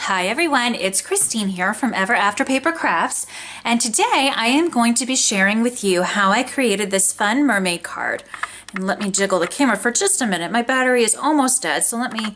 Hi everyone, it's Christine here from Ever After Paper Crafts, and today I am going to be sharing with you how I created this fun mermaid card. And let me jiggle the camera for just a minute. My battery is almost dead, so let me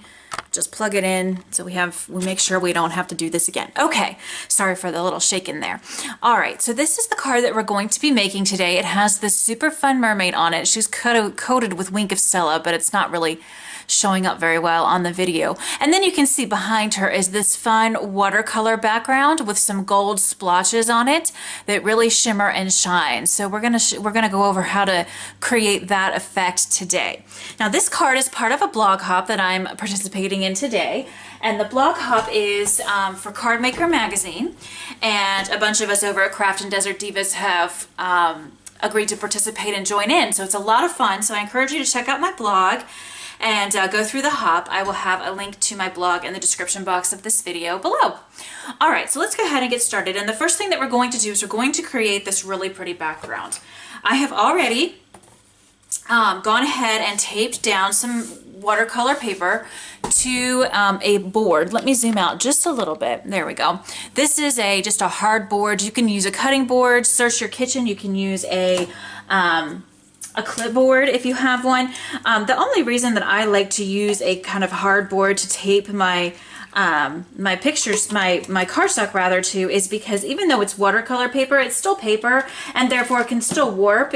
just plug it in so we make sure we don't have to do this again. Okay, sorry for the little shake in there. All right, so this is the card that we're going to be making today. It has this super fun mermaid on it. She's coated with Wink of Stella, but it's not really showing up very well on the video. And then you can see behind her is this fun watercolor background with some gold splotches on it that really shimmer and shine. So we're gonna go over how to create that effect today. Now this card is part of a blog hop that I'm participating in today, and the blog hop is for Card Maker magazine, and a bunch of us over at Craftin Desert Divas have agreed to participate and join in. So it's a lot of fun. So I encourage you to check out my blog and go through the hop. I will have a link to my blog in the description box of this video below. All right, so let's go ahead and get started. And the first thing that we're going to do is we're going to create this really pretty background. I have already gone ahead and taped down some watercolor paper to a board. Let me zoom out just a little bit. There we go. This is just a hard board. You can use a cutting board. Search your kitchen. You can use a clipboard if you have one. The only reason that I like to use a kind of hard board to tape my my pictures, my cardstock rather, to is because even though it's watercolor paper, it's still paper and therefore it can still warp.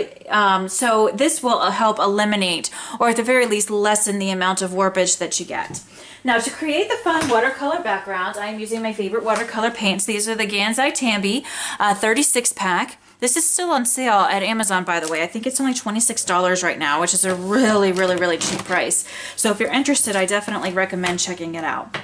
So this will help eliminate, or at the very least lessen, the amount of warpage that you get. Now to create the fun watercolor background, I'm using my favorite watercolor paints. These are the Gansai Tambi 36 pack. This is still on sale at Amazon, by the way. I think it's only $26 right now, which is a really, really, really cheap price. So if you're interested, I definitely recommend checking it out.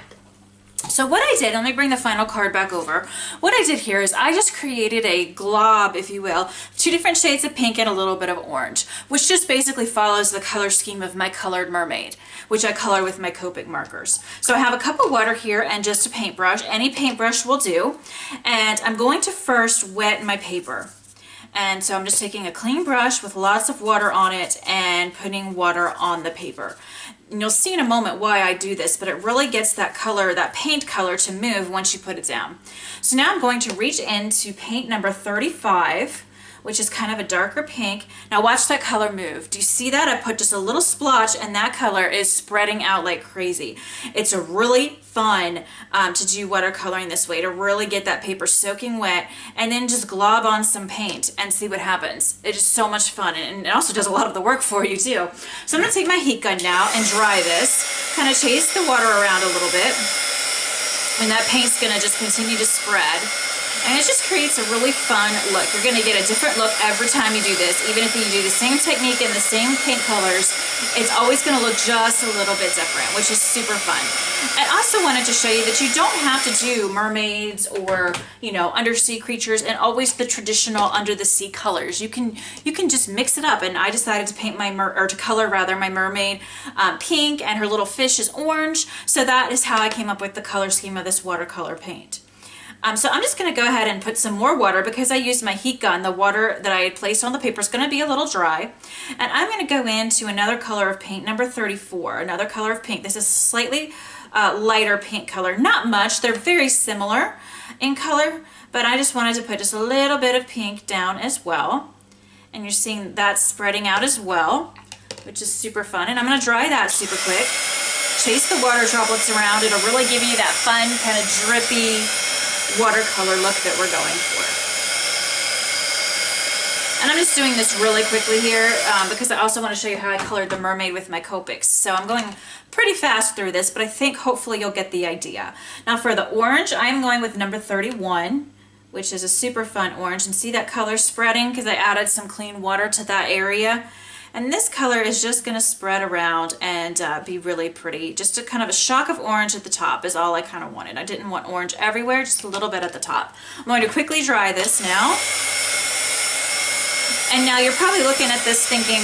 So what I did, let me bring the final card back over. What I did here is I just created a glob, if you will, 2 different shades of pink and a little bit of orange, which just basically follows the color scheme of my colored mermaid, which I color with my Copic markers. So I have a cup of water here and just a paintbrush. Any paintbrush will do. And I'm going to first wet my paper. And so I'm just taking a clean brush with lots of water on it and putting water on the paper. And you'll see in a moment why I do this, but it really gets that color, that paint color, to move once you put it down. So now I'm going to reach into paint number 35, which is kind of a darker pink. Now watch that color move. Do you see that? I put just a little splotch and that color is spreading out like crazy. It's a really fun to do watercoloring this way, to really get that paper soaking wet and then just glob on some paint and see what happens. It is so much fun, and it also does a lot of the work for you too. So I'm gonna take my heat gun now and dry this, kind of chase the water around a little bit, and that paint's gonna just continue to spread. And it just creates a really fun look. You're going to get a different look every time you do this. Even if you do the same technique and the same paint colors, it's always going to look just a little bit different, which is super fun. I also wanted to show you that you don't have to do mermaids or, you know, undersea creatures and always the traditional under the sea colors. You can just mix it up. And I decided to paint to color my mermaid pink, and her little fish is orange. So that is how I came up with the color scheme of this watercolor paint. So I'm just going to go ahead and put some more water because I used my heat gun. The water that I had placed on the paper is going to be a little dry. And I'm going to go into another color of paint, number 34, another color of pink. This is a slightly lighter pink color. Not much. They're very similar in color, but I just wanted to put just a little bit of pink down as well. And you're seeing that spreading out as well, which is super fun. And I'm going to dry that super quick. Chase the water droplets around. It'll really give you that fun kind of drippy watercolor look that we're going for. And I'm just doing this really quickly here because I also want to show you how I colored the mermaid with my Copics. So I'm going pretty fast through this, but I think hopefully you'll get the idea. Now for the orange, I'm going with number 31, which is a super fun orange. And see that color spreading because I added some clean water to that area. And this color is just going to spread around and be really pretty. Just a kind of a shock of orange at the top is all I kind of wanted. I didn't want orange everywhere, just a little bit at the top. I'm going to quickly dry this now. And now you're probably looking at this thinking,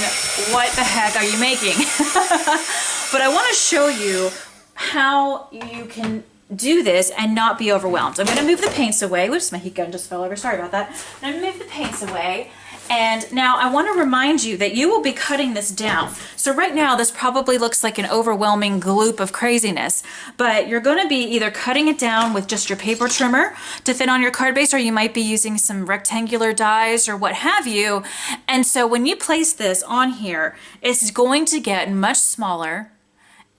what the heck are you making? But I want to show you how you can do this and not be overwhelmed. I'm going to move the paints away. Whoops, my heat gun just fell over. Sorry about that. I'm going to move the paints away. And now I want to remind you that you will be cutting this down. So right now this probably looks like an overwhelming gloop of craziness, but you're going to be either cutting it down with just your paper trimmer to fit on your card base, or you might be using some rectangular dies or what have you. And so when you place this on here, it's going to get much smaller,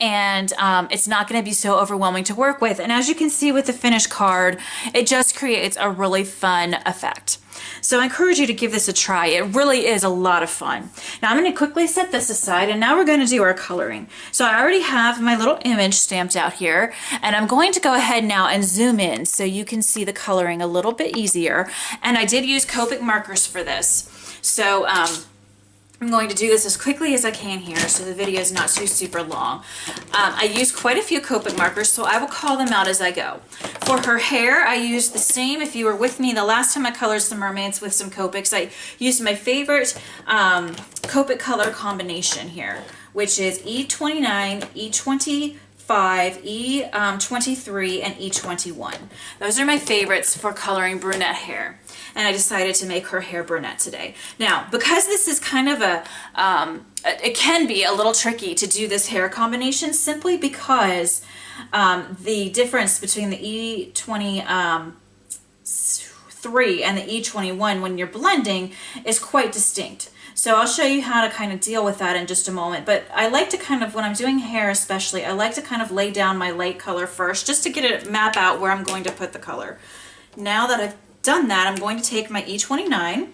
and it's not going to be so overwhelming to work with. And as you can see with the finished card, it just creates a really fun effect. So I encourage you to give this a try. It really is a lot of fun. Now I'm going to quickly set this aside, and now we're going to do our coloring. So I already have my little image stamped out here, and I'm going to go ahead now and zoom in so you can see the coloring a little bit easier. And I did use Copic markers for this. So I'm going to do this as quickly as I can here so the video is not too super long. I used quite a few Copic markers, so I will call them out as I go. For her hair, I used the same. If you were with me the last time I colored some mermaids with some Copics, I used my favorite Copic color combination here, which is E29, E25, E23, and E21. Those are my favorites for coloring brunette hair. And I decided to make her hair brunette today. Now, because this is kind of it can be a little tricky to do this hair combination simply because the difference between the E23 and the E21 when you're blending is quite distinct. So I'll show you how to kind of deal with that in just a moment. But I like to kind of, when I'm doing hair especially, I like to kind of lay down my light color first just to get it map out where I'm going to put the color. Now that I've done that, I'm going to take my E29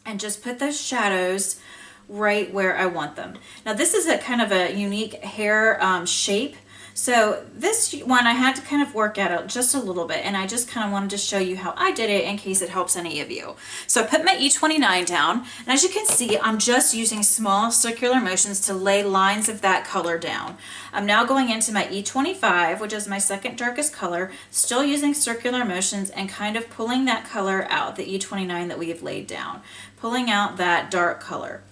and just put those shadows right where I want them. Now this is a kind of a unique hair shape. So this one I had to kind of work at it just a little bit, and I just kind of wanted to show you how I did it in case it helps any of you. So I put my E29 down, and as you can see, I'm just using small circular motions to lay lines of that color down. I'm now going into my E25, which is my second darkest color, still using circular motions and kind of pulling that color out, the E29 that we have laid down, pulling out that dark color.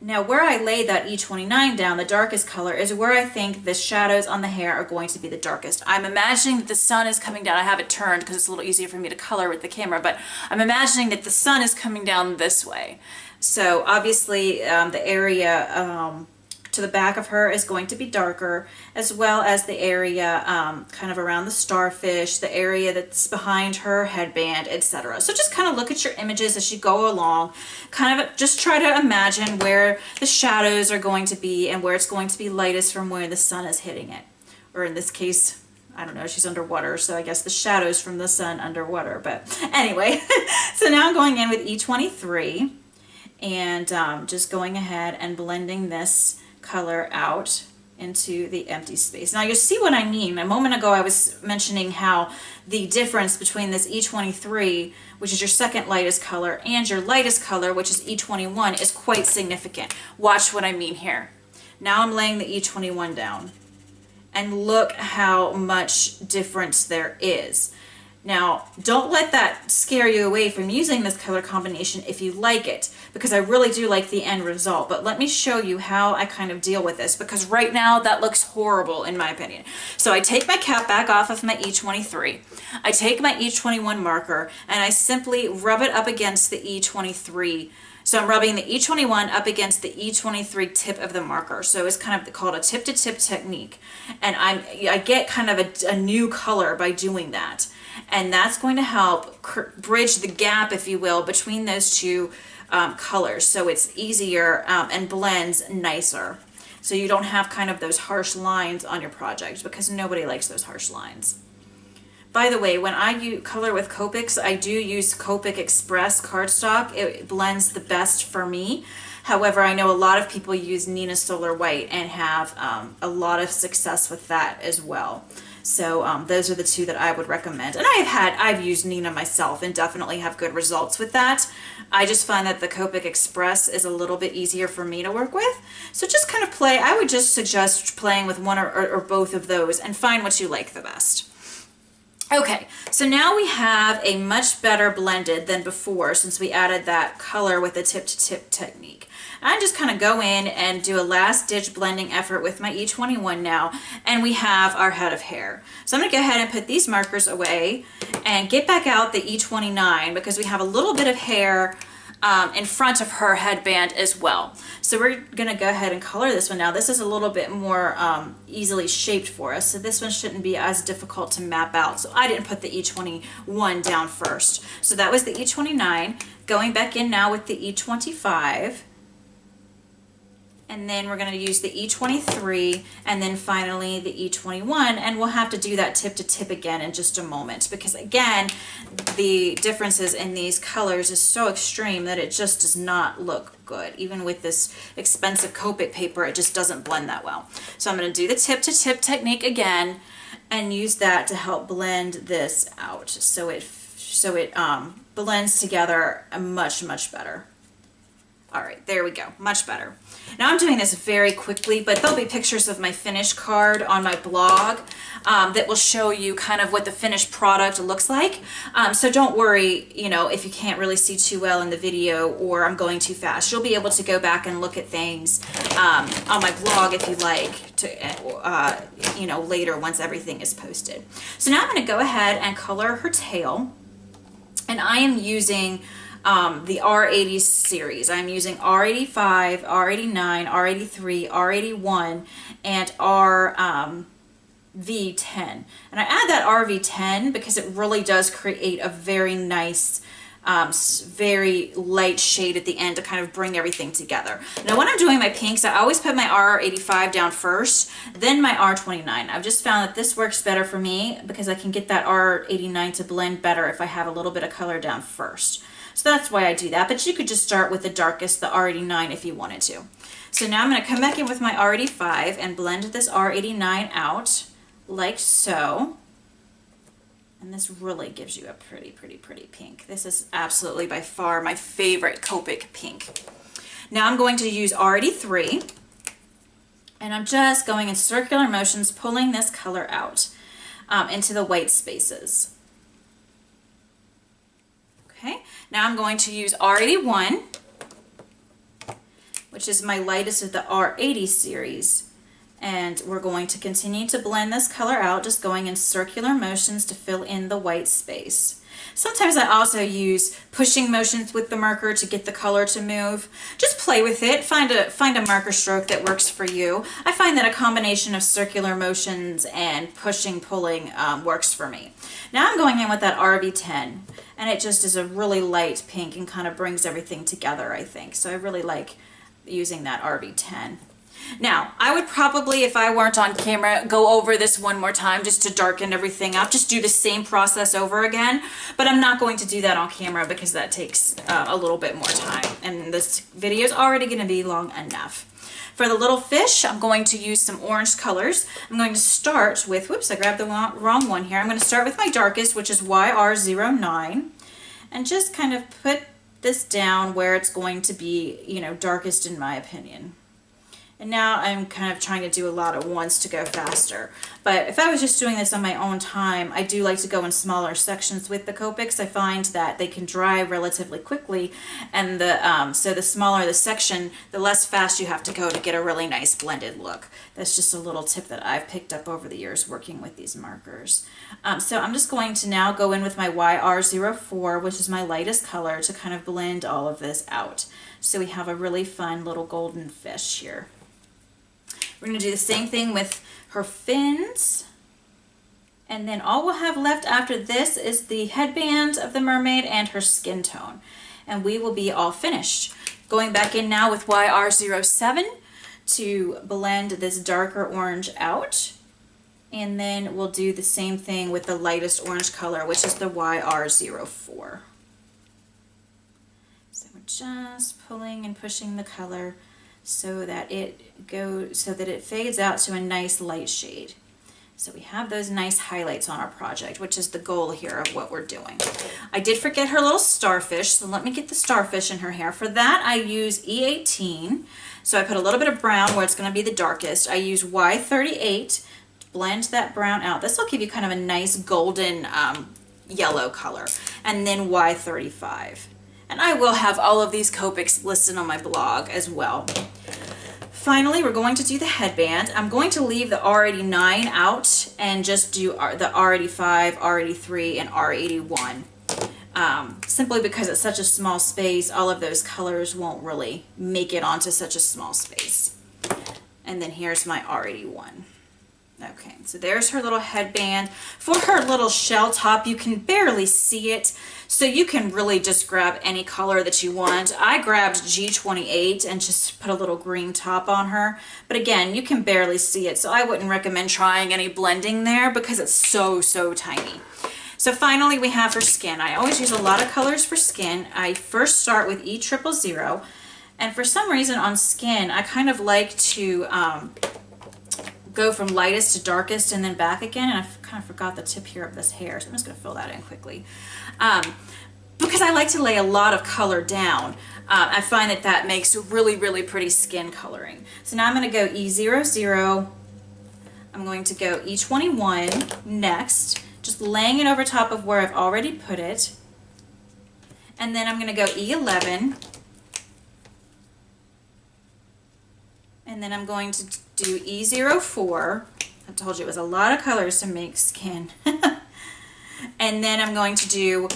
Now where I laid that E29 down, the darkest color, is where I think the shadows on the hair are going to be the darkest. I'm imagining that the sun is coming down. I have it turned because it's a little easier for me to color with the camera, but I'm imagining that the sun is coming down this way. So obviously the area to the back of her is going to be darker, as well as the area kind of around the starfish, the area that's behind her headband, etc. So just kind of look at your images as you go along, kind of just try to imagine where the shadows are going to be and where it's going to be lightest from where the sun is hitting it. Or in this case, I don't know, she's underwater, so I guess the shadows from the sun underwater. But anyway, so now I'm going in with E23 and just going ahead and blending this color out into the empty space. Now you see what I mean. A moment ago I was mentioning how the difference between this E23, which is your second lightest color, and your lightest color, which is E21, is quite significant. Watch what I mean here. Now I'm laying the E21 down, and look how much difference there is. Now, don't let that scare you away from using this color combination if you like it, because I really do like the end result. But let me show you how I kind of deal with this, because right now that looks horrible in my opinion. So I take my cap back off of my E23, I take my E21 marker, and I simply rub it up against the E23. So I'm rubbing the E21 up against the E23 tip of the marker. So it's kind of called a tip-to-tip technique. And I get kind of a new color by doing that. And that's going to help bridge the gap, if you will, between those two colors. So it's easier and blends nicer. So you don't have kind of those harsh lines on your project, because nobody likes those harsh lines. By the way, when I color with Copics, I do use Copic Express cardstock. It blends the best for me. However, I know a lot of people use Nina Solar White and have a lot of success with that as well. So those are the two that I would recommend. And I've used Nina myself and definitely have good results with that. I just find that the Copic Express is a little bit easier for me to work with. So just kind of play. I would just suggest playing with one or both of those and find what you like the best. Okay, so now we have a much better blended than before, since we added that color with the tip-to-tip technique. I just kind of go in and do a last ditch blending effort with my E21 now, and we have our head of hair. So I'm going to go ahead and put these markers away and get back out the E29 because we have a little bit of hair in front of her headband as well. So we're gonna go ahead and color this one now. This is a little bit more easily shaped for us, so this one shouldn't be as difficult to map out. So I didn't put the E21 down first. So that was the E29. Going back in now with the E25. And then we're going to use the E23 and then finally the E21, and we'll have to do that tip to tip again in just a moment because again the differences in these colors is so extreme that it just does not look good. Even with this expensive Copic paper, it just doesn't blend that well. So I'm going to do the tip to tip technique again and use that to help blend this out so it blends together much better. All right, there we go, much better. Now I'm doing this very quickly, but there'll be pictures of my finished card on my blog that will show you kind of what the finished product looks like. So don't worry, you know, if you can't really see too well in the video or I'm going too fast. You'll be able to go back and look at things on my blog if you like to, you know, later once everything is posted. So now I'm going to go ahead and color her tail, and I am using the R80 series. I'm using R85, R89, R83, R81, and RV10. And I add that RV10 because it really does create a very nice, very light shade at the end to kind of bring everything together. Now when I'm doing my pinks, I always put my R85 down first, then my R29. I've just found that this works better for me because I can get that R89 to blend better if I have a little bit of color down first. So that's why I do that, but you could just start with the darkest, the R89, if you wanted to. So now I'm going to come back in with my R85 and blend this R89 out like so. And this really gives you a pretty pink. This is absolutely by far my favorite Copic pink. Now I'm going to use R83, and I'm just going in circular motions, pulling this color out into the white spaces. Okay, now I'm going to use R81, which is my lightest of the R80 series. And we're going to continue to blend this color out, just going in circular motions to fill in the white space. Sometimes I also use pushing motions with the marker to get the color to move. Just play with it, find a marker stroke that works for you. I find that a combination of circular motions and pushing, pulling works for me. Now I'm going in with that RV10, and it just is a really light pink and kind of brings everything together, I think. So I really like using that RV10. Now, I would probably, if I weren't on camera, go over this one more time just to darken everything up. Just do the same process over again. But I'm not going to do that on camera because that takes a little bit more time. And this video is already going to be long enough. For the little fish, I'm going to use some orange colors. I'm going to start with, whoops, I grabbed the wrong one here. I'm going to start with my darkest, which is YR09. And just kind of put this down where it's going to be, you know, darkest in my opinion. And now I'm kind of trying to do a lot at once to go faster. But if I was just doing this on my own time, I do like to go in smaller sections with the Copics. I find that they can dry relatively quickly, and so the smaller the section, the less fast you have to go to get a really nice blended look. That's just a little tip that I've picked up over the years working with these markers. So I'm just going to now go in with my YR04, which is my lightest color, to kind of blend all of this out. So we have a really fun little golden fish here. We're going to do the same thing with her fins. And then all we'll have left after this is the headband of the mermaid and her skin tone. And we will be all finished. Going back in now with YR07 to blend this darker orange out. And then we'll do the same thing with the lightest orange color, which is the YR04. So we're just pulling and pushing the color so that it fades out to a nice light shade. So we have those nice highlights on our project, which is the goal here of what we're doing. I did forget her little starfish, so let me get the starfish in her hair. For that, I use E18. So I put a little bit of brown where it's going to be the darkest. I use Y38 to blend that brown out. This will give you kind of a nice golden yellow color. And then Y35. And I will have all of these Copics listed on my blog as well. Finally, we're going to do the headband. I'm going to leave the R89 out and just do the R85, R83, and R81. Simply because it's such a small space, all of those colors won't really make it onto such a small space. And then here's my R81. Okay, so there's her little headband. For her little shell top, you can barely see it, so you can really just grab any color that you want. I grabbed G28 and just put a little green top on her, but again, you can barely see it, so I wouldn't recommend trying any blending there because it's so tiny. So finally, we have her skin. I always use a lot of colors for skin. I first start with E000, and for some reason on skin, I kind of like to go from lightest to darkest and then back again, and I kind of forgot the tip here of this hair, so I'm just going to fill that in quickly. Because I like to lay a lot of color down, I find that that makes really pretty skin coloring. So now I'm going to go E00, I'm going to go E21 next, just laying it over top of where I've already put it, and then I'm going to go E11, and then I'm going to do E04. I told you it was a lot of colors to make skin. And then I'm going to do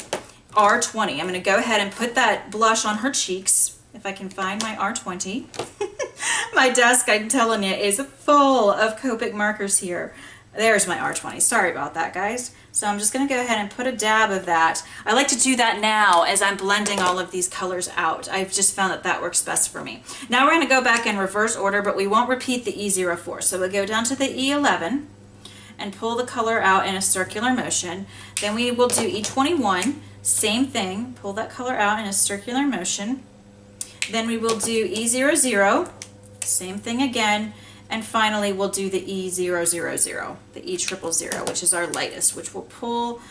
R20. I'm going to go ahead and put that blush on her cheeks, if I can find my R20. My desk, I'm telling you, is full of Copic markers here. There's my R20. Sorry about that, guys. So I'm just going to go ahead and put a dab of that. I like to do that now as I'm blending all of these colors out. I've just found that that works best for me. Now we're going to go back in reverse order, but we won't repeat the E04. So we'll go down to the E11 and pull the color out in a circular motion. Then we will do E21, same thing, pull that color out in a circular motion. Then we will do E00, same thing again. And finally, we'll do the E000, the E000, which is our lightest, which will pull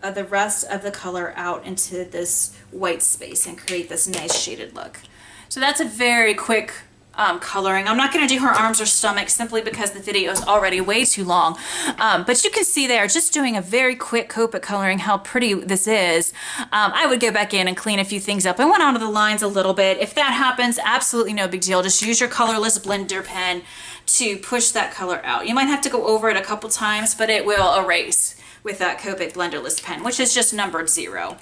the rest of the color out into this white space and create this nice shaded look. So that's a very quick coloring. I'm not going to do her arms or stomach simply because the video is already way too long. But you can see there, just doing a very quick Copic coloring, how pretty this is. I would go back in and clean a few things up. I went onto the lines a little bit. If that happens, absolutely no big deal. Just use your colorless blender pen to push that color out. You might have to go over it a couple times, but it will erase with that Copic blenderless pen, which is just numbered 0.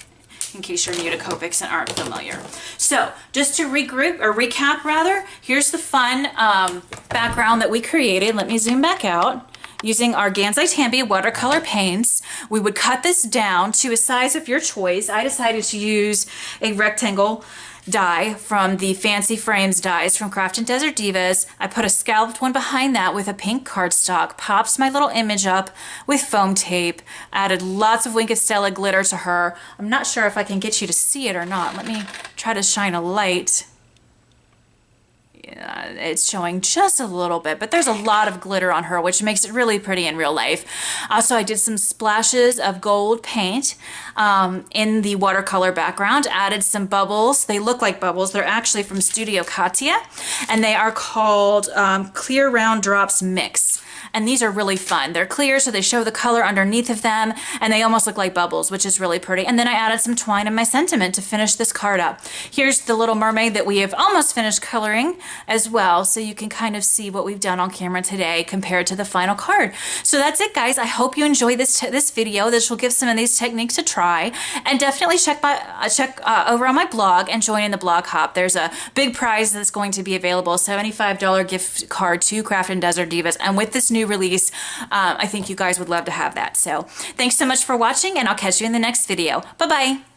In case you're new to Copics and aren't familiar. So just to recap rather, here's the fun background that we created. Let me zoom back out. Using our Gansai Tambi watercolor paints, we would cut this down to a size of your choice. I decided to use a rectangle die from the Fancy Frames dies from Craftin Desert Divas. I put a scalloped one behind that with a pink cardstock, pops my little image up with foam tape, added lots of Wink of Stella glitter to her. I'm not sure if I can get you to see it or not. Let me try to shine a light. Yeah, it's showing just a little bit, but there's a lot of glitter on her, which makes it really pretty in real life. Also, I did some splashes of gold paint in the watercolor background, added some bubbles. They look like bubbles. They're actually from Studio Katia, and they are called Clear Round Drops Mix. And these are really fun. They're clear, so they show the color underneath of them, and they almost look like bubbles, which is really pretty. And then I added some twine and my sentiment to finish this card up. Here's the little mermaid that we have almost finished coloring as well, so you can kind of see what we've done on camera today compared to the final card. So that's it, guys. I hope you enjoyed this video. This will give some of these techniques a try, and definitely check over on my blog and join in the blog hop. There's a big prize that's going to be available, a $75 gift card to Craftin Desert Divas, and with this new release, I think you guys would love to have that. So thanks so much for watching, and I'll catch you in the next video. Bye-bye.